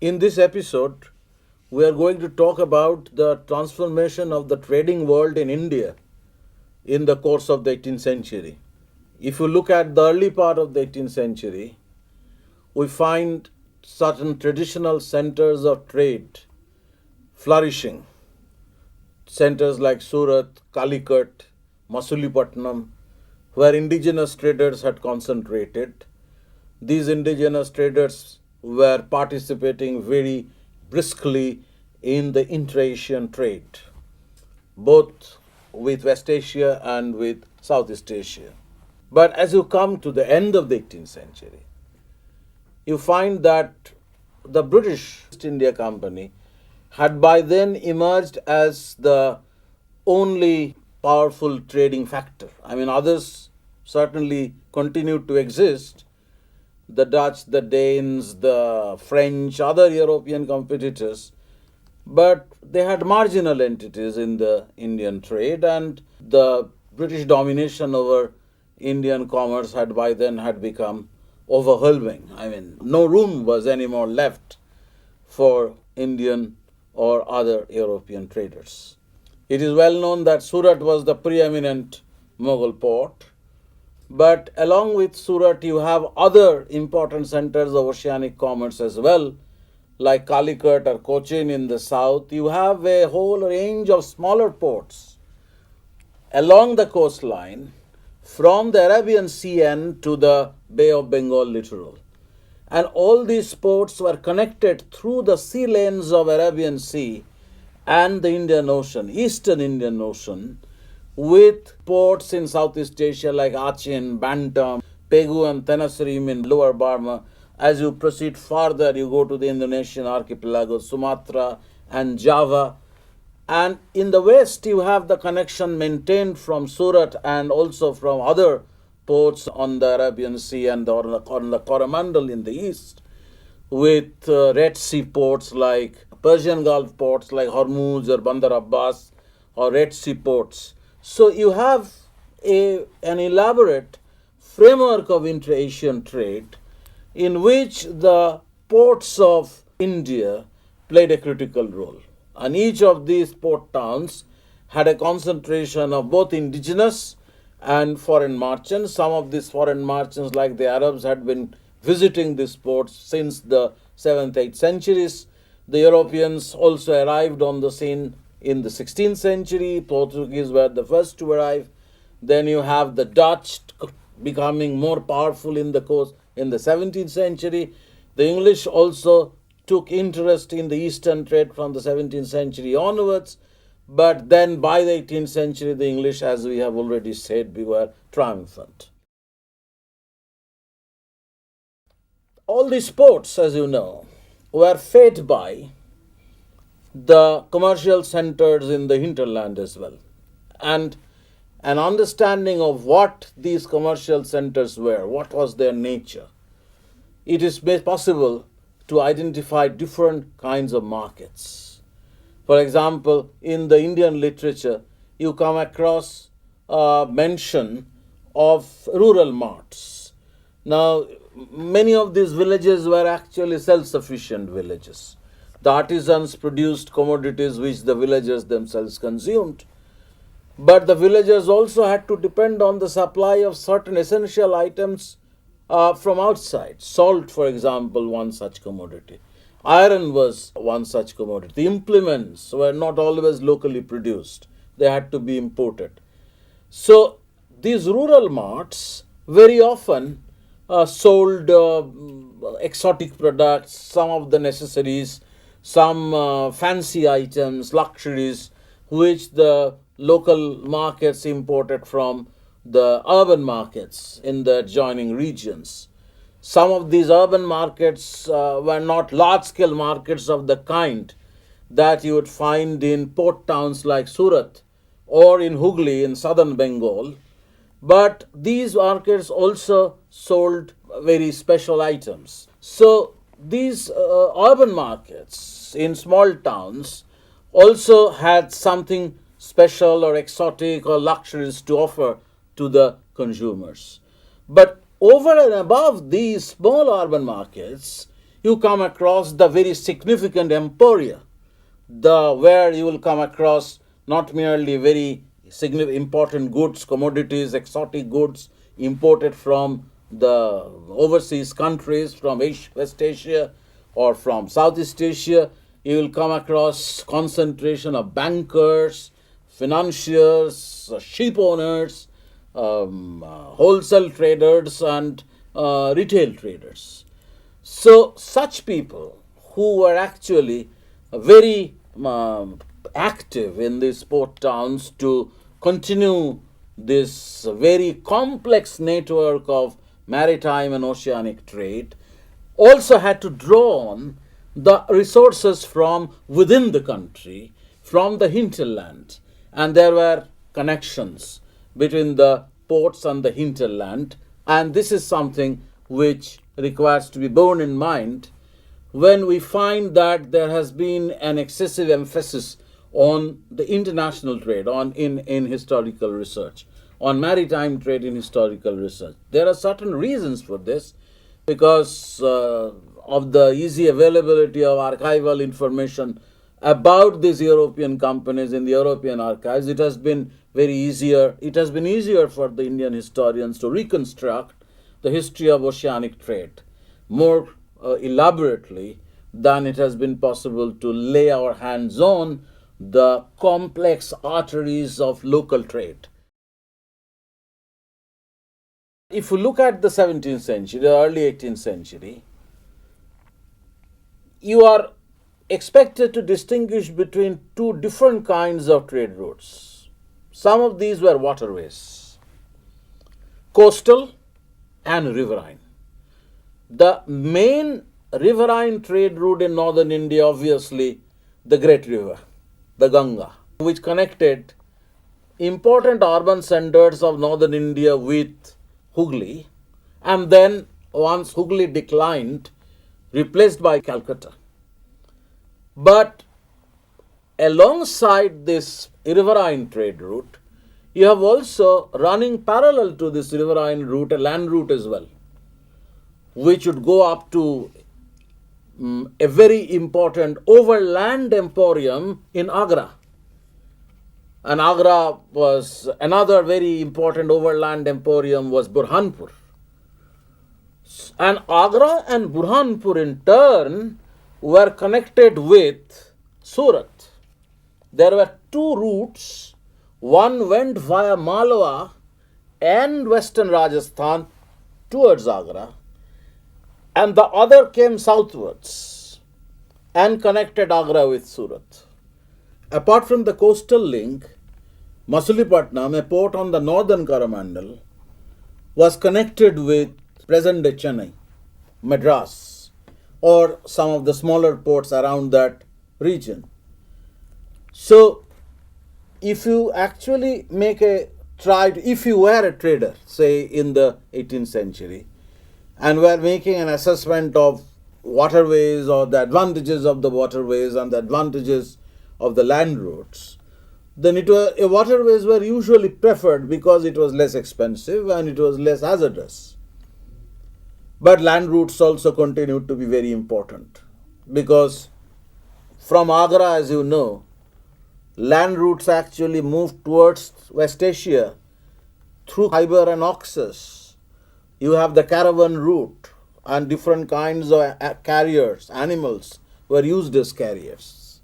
In this episode, we are going to talk about the transformation of the trading world in India in the course of the 18th century. If you look at the early part of the 18th century, we find certain traditional centers of trade flourishing. Centers like Surat, Calicut, Masulipatanam, where indigenous traders had concentrated. These indigenous traders were participating very briskly in the intra-Asian trade, both with West Asia and with Southeast Asia. But as you come to the end of the 18th century, you find that the British East India Company had by then emerged as the only powerful trading factor. I mean, others certainly continued to exist, the Dutch, the Danes, the French, other European competitors, but they had marginal entities in the Indian trade, and the British domination over Indian commerce had by then had become overwhelming. I mean, no room was anymore left for Indian or other European traders. It is well known that Surat was the preeminent Mughal port, but along with Surat, you have other important centers of oceanic commerce as well, like Calicut or Cochin in the south. You have a whole range of smaller ports along the coastline from the Arabian Sea end to the Bay of Bengal littoral. And all these ports were connected through the sea lanes of Arabian Sea and the Indian Ocean, Eastern Indian Ocean, with ports in Southeast Asia like Achin, Bantam, Pegu and Tenasserim in Lower Burma. As you proceed further, you go to the Indonesian archipelago, Sumatra and Java. And in the west, you have the connection maintained from Surat and also from other ports on the Arabian Sea and on the Coromandel in the east, with Red Sea ports like Persian Gulf ports like Hormuz or Bandar Abbas or Red Sea ports. So you have an elaborate framework of intra-Asian trade in which the ports of India played a critical role. And each of these port towns had a concentration of both indigenous and foreign merchants. Some of these foreign merchants, like the Arabs, had been visiting these ports since the 7th, 8th centuries. The Europeans also arrived on the scene in the 16th century. Portuguese were the first to arrive. Then you have the Dutch becoming more powerful in the coast in the 17th century. The English also took interest in the Eastern trade from the 17th century onwards. But then by the 18th century, the English, as we have already said, we were triumphant. All these ports, as you know, were fed by the commercial centers in the hinterland as well. And an understanding of what these commercial centers were, what was their nature, it is possible to identify different kinds of markets. For example, in the Indian literature, you come across mention of rural marts. Now, many of these villages were actually self-sufficient villages. The artisans produced commodities which the villagers themselves consumed. But the villagers also had to depend on the supply of certain essential items from outside. Salt, for example, one such commodity. Iron was one such commodity. The implements were not always locally produced. They had to be imported. So these rural marts very often sold exotic products, some of the necessaries, some fancy items, luxuries, which the local markets imported from the urban markets in the adjoining regions. Some of these urban markets were not large-scale markets of the kind that you would find in port towns like Surat or in Hooghly in southern Bengal. But these markets also sold very special items. So these urban markets in small towns also had something special or exotic or luxuries to offer to the consumers. But over and above these small urban markets, you come across the very significant emporia, where you will come across not merely very important goods, commodities, exotic goods imported from the overseas countries, from West Asia or from Southeast Asia. You will come across concentration of bankers, financiers, ship owners, wholesale traders, and retail traders. So, such people who were actually very active in these port towns to continue this very complex network of maritime and oceanic trade also had to draw on the resources from within the country, from the hinterland, and there were connections between the ports and the hinterland, and this is something which requires to be borne in mind when we find that there has been an excessive emphasis on the international trade, in historical research, on maritime trade in historical research. There are certain reasons for this, because of the easy availability of archival information about these European companies in the European archives. It has been easier for the Indian historians to reconstruct the history of oceanic trade more elaborately than it has been possible to lay our hands on the complex arteries of local trade. If you look at the 17th century, the early 18th century, you are expected to distinguish between two different kinds of trade routes. Some of these were waterways, coastal and riverine. The main riverine trade route in northern India, obviously, the great river, the Ganga, which connected important urban centers of northern India with Hooghly, and then once Hooghly declined, replaced by Calcutta. But alongside this riverine trade route, you have also running parallel to this riverine route, a land route as well, which would go up to a very important overland emporium in Agra. And Agra was another very important overland emporium was Burhanpur. And Agra and Burhanpur in turn were connected with Surat. There were two routes. One went via Malwa and western Rajasthan towards Agra, and the other came southwards and connected Agra with Surat. Apart from the coastal link, Masulipatanam, a port on the northern Coromandel, was connected with present-day Chennai, Madras, or some of the smaller ports around that region. So, if you actually if you were a trader, say in the 18th century, and were making an assessment of waterways or the advantages of the waterways and the advantages of the land routes, then waterways were usually preferred because it was less expensive and it was less hazardous. But land routes also continued to be very important, because from Agra, as you know, land routes actually moved towards West Asia through Khyber and Oxus. You have the caravan route, and different kinds of carriers, animals were used as carriers.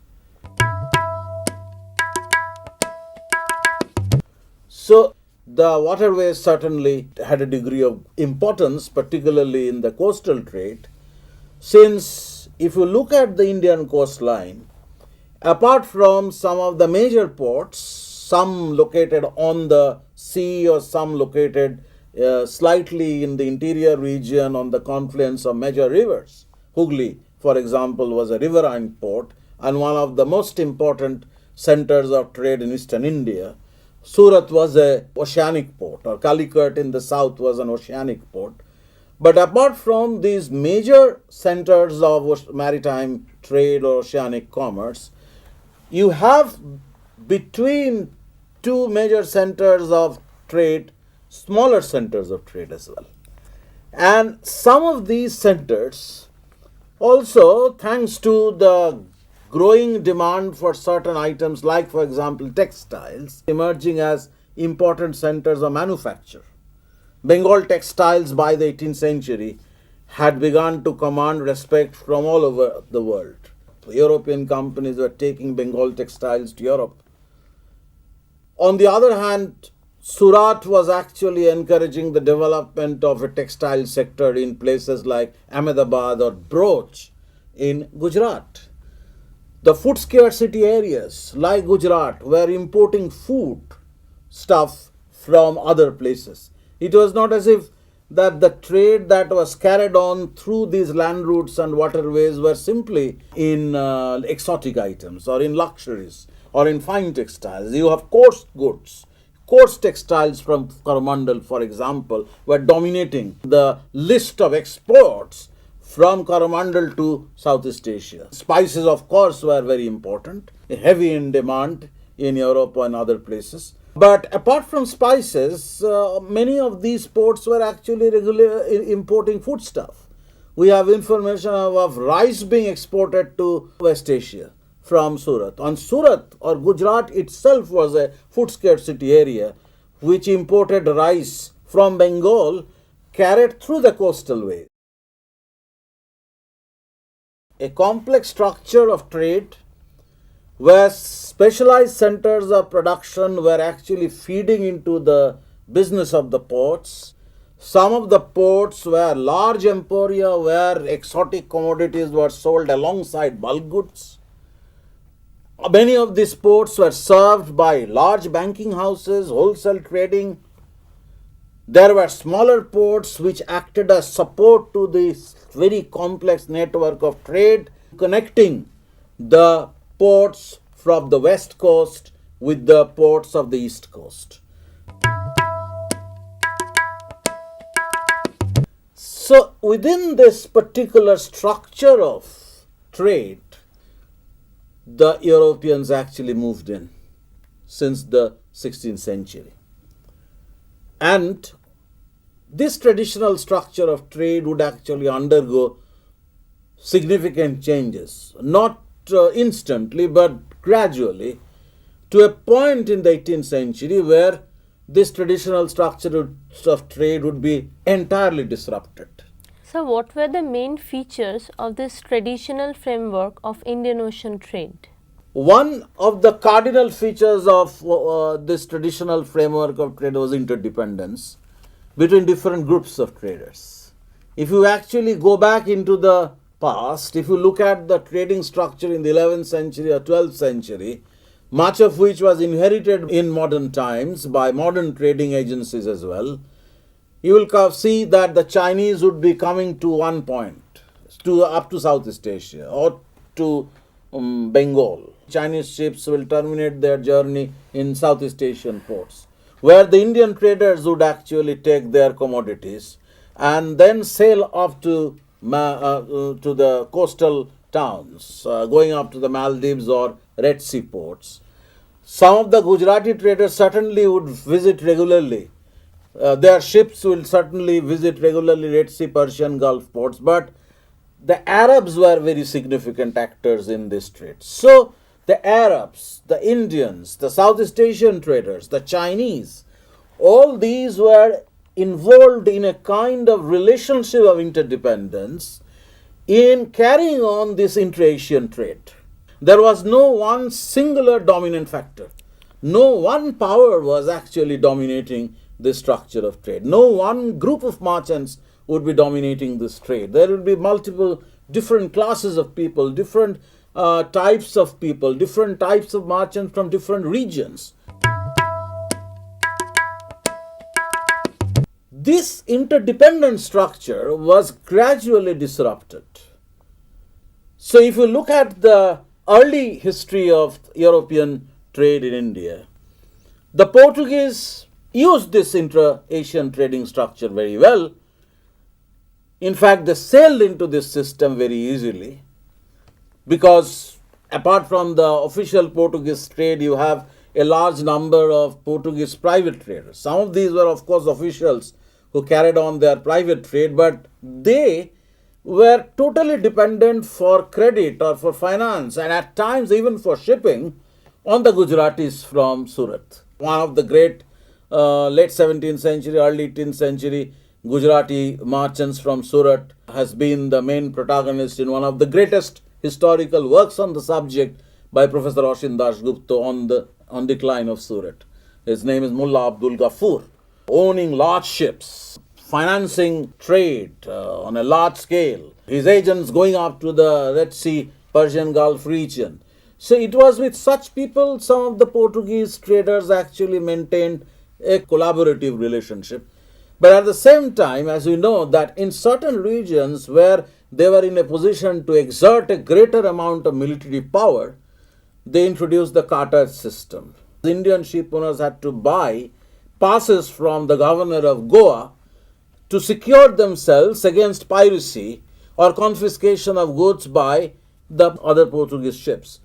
So the waterways certainly had a degree of importance, particularly in the coastal trade, since if you look at the Indian coastline, apart from some of the major ports, some located on the sea or some located slightly in the interior region on the confluence of major rivers. Hooghly, for example, was a riverine port and one of the most important centers of trade in eastern India. Surat was an oceanic port, or Calicut in the south was an oceanic port. But apart from these major centers of maritime trade or oceanic commerce, you have between two major centers of trade, smaller centers of trade as well. And some of these centers Also, thanks to the growing demand for certain items, like, for example, textiles, emerging as important centers of manufacture. Bengal textiles by the 18th century had begun to command respect from all over the world. European companies were taking Bengal textiles to Europe. On the other hand, Surat was actually encouraging the development of a textile sector in places like Ahmedabad or Broch in Gujarat. The food scarcity areas like Gujarat were importing food stuff from other places. It was not as if that the trade that was carried on through these land routes and waterways were simply in exotic items or in luxuries or in fine textiles. You have coarse goods. Coarse textiles from Coromandel, for example, were dominating the list of exports from Coromandel to Southeast Asia. Spices, of course, were very important, heavy in demand in Europe and other places. But apart from spices, many of these ports were actually regularly importing foodstuff. We have information of rice being exported to West Asia from Surat. And Surat or Gujarat itself was a food scarcity area which imported rice from Bengal carried through the coastal way. A complex structure of trade where specialized centers of production were actually feeding into the business of the ports. Some of the ports were large emporia where exotic commodities were sold alongside bulk goods. Many of these ports were served by large banking houses, wholesale trading. There were smaller ports which acted as support to this very complex network of trade, connecting the ports from the west coast with the ports of the east coast. So within this particular structure of trade, the Europeans actually moved in since the 16th century. And this traditional structure of trade would actually undergo significant changes, not instantly but gradually, to a point in the 18th century where this traditional structure of trade would be entirely disrupted. So, what were the main features of this traditional framework of Indian Ocean trade? One of the cardinal features of this traditional framework of trade was interdependence between different groups of traders. If you actually go back into the past, if you look at the trading structure in the 11th century or 12th century, much of which was inherited in modern times by modern trading agencies as well, you will see that the Chinese would be coming to one point, up to Southeast Asia or to Bengal. Chinese ships will terminate their journey in Southeast Asian ports, where the Indian traders would actually take their commodities and then sail off to the coastal towns, going up to the Maldives or Red Sea ports. Some of the Gujarati traders certainly would visit regularly. Their ships will certainly visit regularly Red Sea, Persian Gulf ports, but the Arabs were very significant actors in this trade. So the Arabs, the Indians, the Southeast Asian traders, the Chinese, all these were involved in a kind of relationship of interdependence in carrying on this intra-Asian trade. There was no one singular dominant factor. No one power was actually dominating this structure of trade. No one group of merchants would be dominating this trade. There would be multiple different classes of people, different types of people, different types of merchants from different regions. This interdependent structure was gradually disrupted. So if you look at the early history of European trade in India, the Portuguese used this intra-Asian trading structure very well. In fact, they sailed into this system very easily because apart from the official Portuguese trade, you have a large number of Portuguese private traders. Some of these were, of course, officials who carried on their private trade, but they were totally dependent for credit or for finance and at times even for shipping on the Gujaratis from Surat. One of the great late 17th century, early 18th century Gujarati merchants from Surat has been the main protagonist in one of the greatest historical works on the subject by Professor Oshin Das Gupta on decline of Surat. His name is Mullah Abdul Ghaffur. Owning large ships, financing trade on a large scale, his agents going up to the Red Sea, Persian Gulf region. So it was with such people some of the Portuguese traders actually maintained a collaborative relationship. But at the same time, as we know, that in certain regions where they were in a position to exert a greater amount of military power, they introduced the cartage system. The Indian ship owners had to buy passes from the governor of Goa to secure themselves against piracy or confiscation of goods by the other Portuguese ships.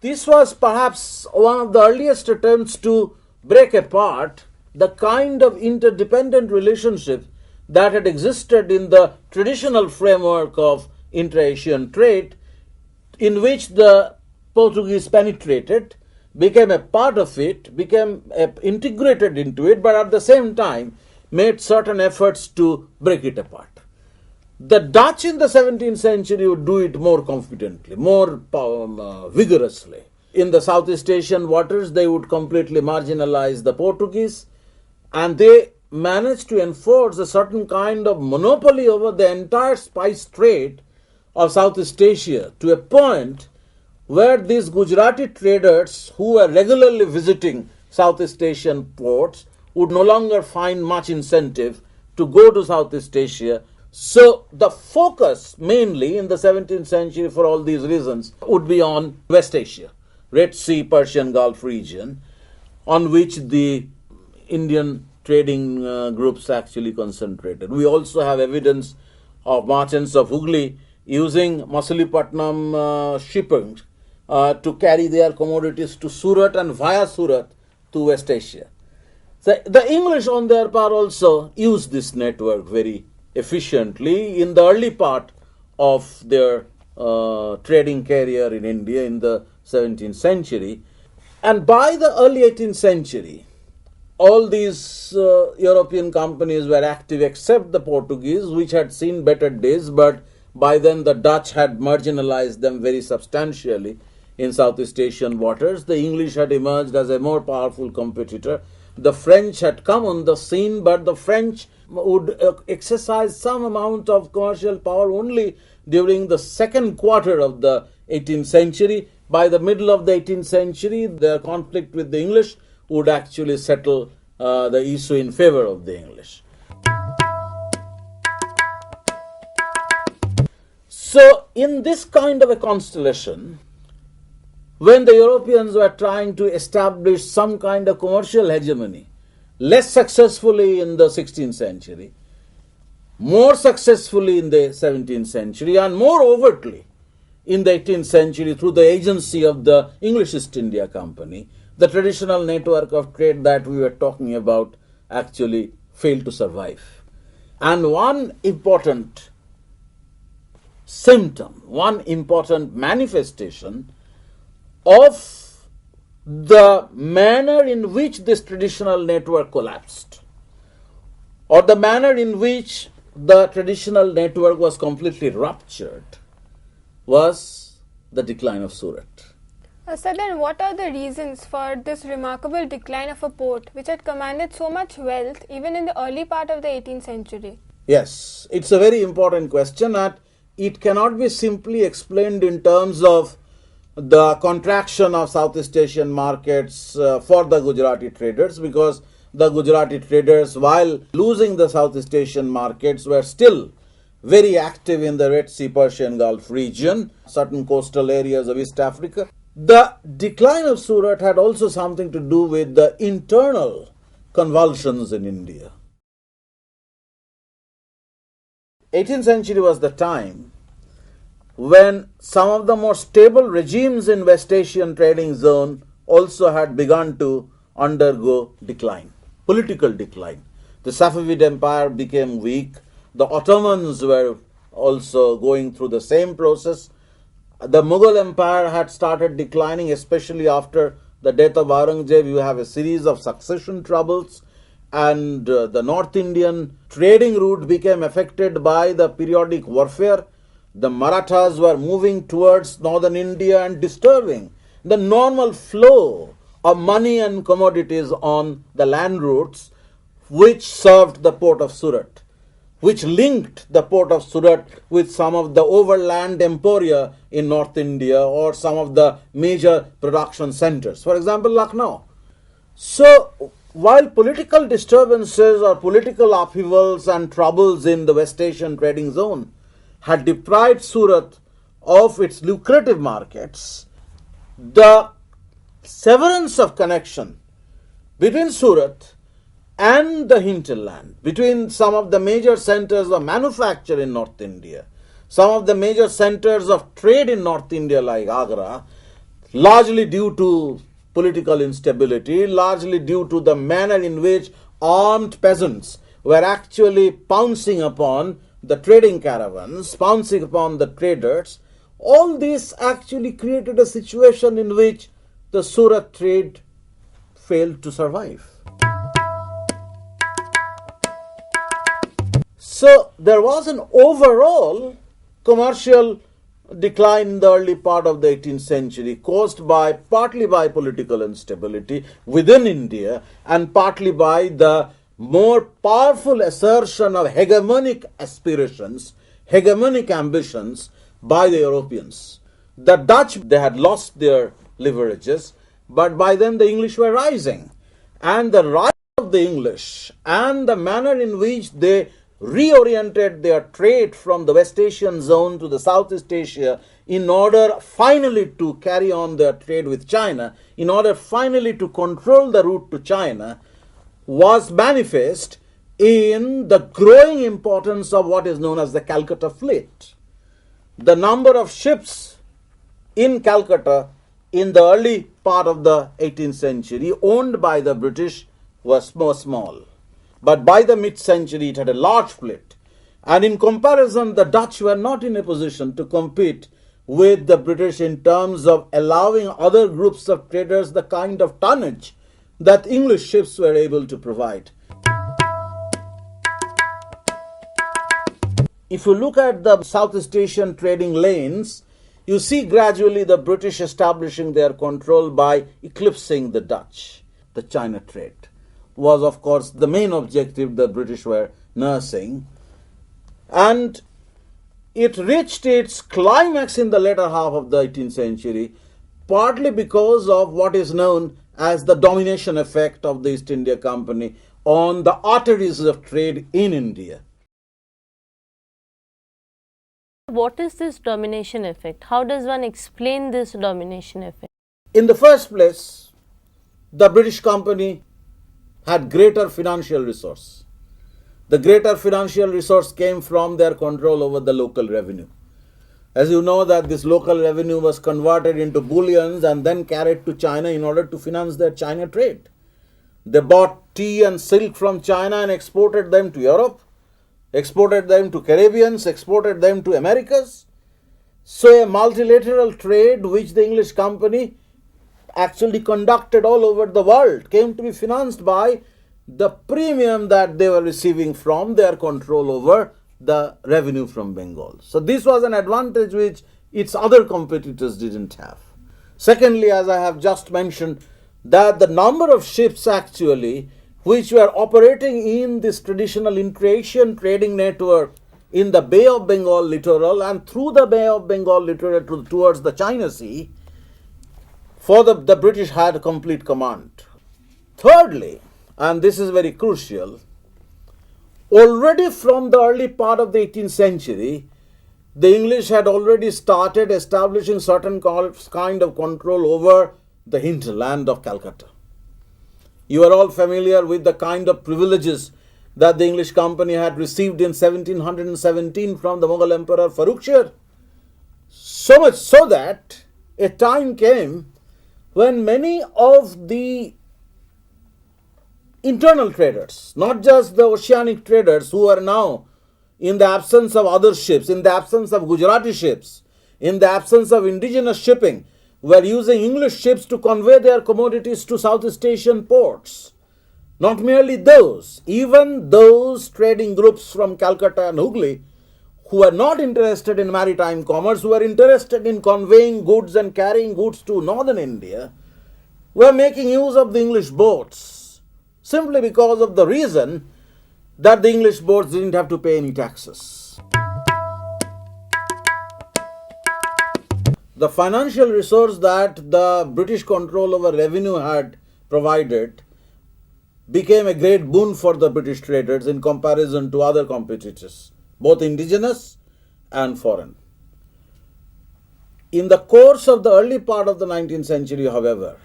This was perhaps one of the earliest attempts to break apart the kind of interdependent relationship that had existed in the traditional framework of intra-Asian trade, in which the Portuguese penetrated, became a part of it, became integrated into it, but at the same time made certain efforts to break it apart. The Dutch in the 17th century would do it more confidently, more vigorously. In the Southeast Asian waters, they would completely marginalize the Portuguese, and they managed to enforce a certain kind of monopoly over the entire spice trade of Southeast Asia to a point where these Gujarati traders who were regularly visiting Southeast Asian ports would no longer find much incentive to go to Southeast Asia. So the focus mainly in the 17th century for all these reasons would be on West Asia, Red Sea, Persian Gulf region, on which the Indian trading groups actually concentrated. We also have evidence of merchants of Hooghly using Machilipatnam shipping to carry their commodities to Surat and via Surat to West Asia. So the English on their part also used this network very efficiently in the early part of their trading career in India in the 17th century. And by the early 18th century, all these European companies were active except the Portuguese, which had seen better days, but by then the Dutch had marginalized them very substantially in Southeast Asian waters. The English had emerged as a more powerful competitor. The French had come on the scene, but the French would exercise some amount of commercial power only during the second quarter of the 18th century. By the middle of the 18th century, their conflict with the English would actually settle the issue in favor of the English. So, in this kind of a constellation, when the Europeans were trying to establish some kind of commercial hegemony, less successfully in the 16th century, more successfully in the 17th century, and more overtly in the 18th century through the agency of the English East India Company, the traditional network of trade that we were talking about actually failed to survive. And one important symptom, one important manifestation of the manner in which this traditional network collapsed, or the manner in which the traditional network was completely ruptured, was the decline of Surat. So then what are the reasons for this remarkable decline of a port which had commanded so much wealth even in the early part of the 18th century? Yes, it's a very important question, and it cannot be simply explained in terms of the contraction of Southeast Asian markets for the Gujarati traders, because the Gujarati traders, while losing the Southeast Asian markets, were still very active in the Red Sea, Persian Gulf region, certain coastal areas of East Africa. The decline of Surat had also something to do with the internal convulsions in India. 18th century was the time when some of the more stable regimes in West Asian trading zone also had begun to undergo decline, political decline. The Safavid Empire became weak. The Ottomans were also going through the same process. The Mughal Empire had started declining, especially after the death of Aurangzeb. You have a series of succession troubles, and the North Indian trading route became affected by the periodic warfare. The Marathas were moving towards northern India and disturbing the normal flow of money and commodities on the land routes which served the port of Surat, which linked the port of Surat with some of the overland emporia in North India or some of the major production centers. For example, Lucknow. So, while political disturbances or political upheavals and troubles in the West Asian trading zone had deprived Surat of its lucrative markets, the severance of connection between Surat and the hinterland, between some of the major centers of manufacture in North India, some of the major centers of trade in North India like Agra, largely due to political instability, largely due to the manner in which armed peasants were actually pouncing upon the trading caravans, pouncing upon the traders. All this actually created a situation in which the Surat trade failed to survive. So there was an overall commercial decline in the early part of the 18th century, caused by partly by political instability within India and partly by the more powerful assertion of hegemonic aspirations, hegemonic ambitions by the Europeans. The Dutch, they had lost their leverages, but by then the English were rising. And the rise of the English and the manner in which they reoriented their trade from the West Asian zone to the Southeast Asia in order finally to carry on their trade with China, in order finally to control the route to China, was manifest in the growing importance of what is known as the Calcutta fleet. The number of ships in Calcutta in the early part of the 18th century owned by the British was more small. But by the mid-century, it had a large fleet. And in comparison, the Dutch were not in a position to compete with the British in terms of allowing other groups of traders the kind of tonnage that English ships were able to provide. If you look at the Southeast Asian trading lanes, you see gradually the British establishing their control by eclipsing the Dutch. The China trade was, of course, the main objective the British were nursing. And it reached its climax in the later half of the 18th century, partly because of what is known as the domination effect of the East India Company on the arteries of trade in India. What is this domination effect? How does one explain this domination effect? In the first place, the British Company had greater financial resource. The greater financial resource came from their control over the local revenue. As you know, that this local revenue was converted into bullions and then carried to China in order to finance their China trade. They bought tea and silk from China and exported them to Europe, exported them to Caribbeans, exported them to Americas. So a multilateral trade which the English company actually conducted all over the world came to be financed by the premium that they were receiving from their control over the revenue from Bengal. So this was an advantage which its other competitors didn't have. Secondly, as I have just mentioned, that the number of ships actually which were operating in this traditional intra-Asian trading network in the Bay of Bengal littoral and through the Bay of Bengal littoral towards the China Sea, for the British had complete command. Thirdly, and this is very crucial, already from the early part of the 18th century, the English had already started establishing certain kind of control over the hinterland of Calcutta. You are all familiar with the kind of privileges that the English company had received in 1717 from the Mughal Emperor Farrukh Shah. So much so that a time came when many of the internal traders, not just the oceanic traders who are now, in the absence of other ships, in the absence of Gujarati ships, in the absence of indigenous shipping, were using English ships to convey their commodities to Southeast Asian ports. Not merely those, even those trading groups from Calcutta and Hooghly who were not interested in maritime commerce, who were interested in conveying goods and carrying goods to northern India, were making use of the English boats simply because of the reason that the English boats didn't have to pay any taxes. The financial resource that the British control over revenue had provided became a great boon for the British traders in comparison to other competitors, both indigenous and foreign. In the course of the early part of the 19th century, however,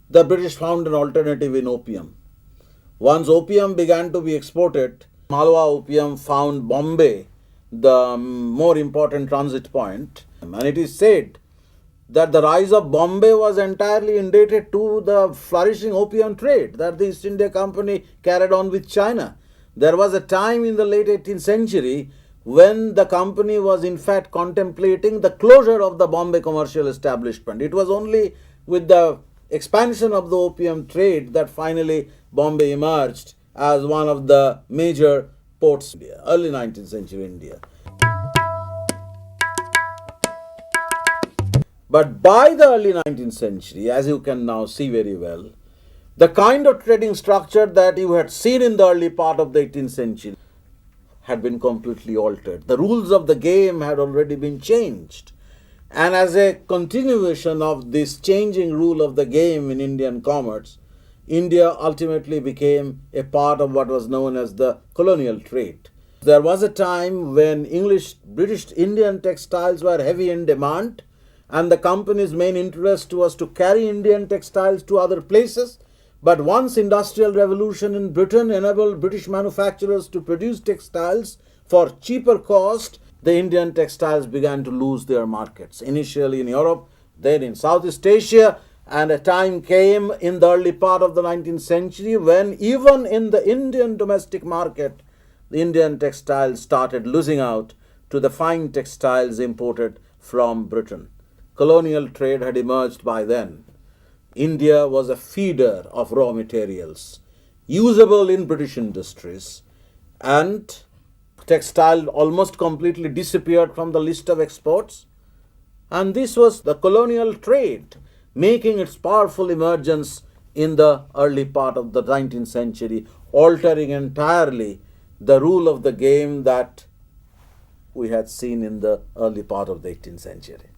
the British found an alternative in opium. Once opium began to be exported, Malwa opium found Bombay the more important transit point, and it is said that the rise of Bombay was entirely indebted to the flourishing opium trade that the East India Company carried on with China. There was a time in the late 18th century when the company was in fact contemplating the closure of the Bombay commercial establishment. It was only with the expansion of the opium trade that finally Bombay emerged as one of the major ports in India, early 19th century India. But by the early 19th century, as you can now see very well, the kind of trading structure that you had seen in the early part of the 18th century had been completely altered. The rules of the game had already been changed. And as a continuation of this changing rule of the game in Indian commerce, India ultimately became a part of what was known as the colonial trade. There was a time when British Indian textiles were heavy in demand, and the company's main interest was to carry Indian textiles to other places. But once industrial revolution in Britain enabled British manufacturers to produce textiles for cheaper cost, the Indian textiles began to lose their markets, initially in Europe, then in Southeast Asia, and a time came in the early part of the 19th century when even in the Indian domestic market, the Indian textiles started losing out to the fine textiles imported from Britain. Colonial trade had emerged by then. India was a feeder of raw materials usable in British industries, and textile almost completely disappeared from the list of exports. And this was the colonial trade making its powerful emergence in the early part of the 19th century, altering entirely the rule of the game that we had seen in the early part of the 18th century.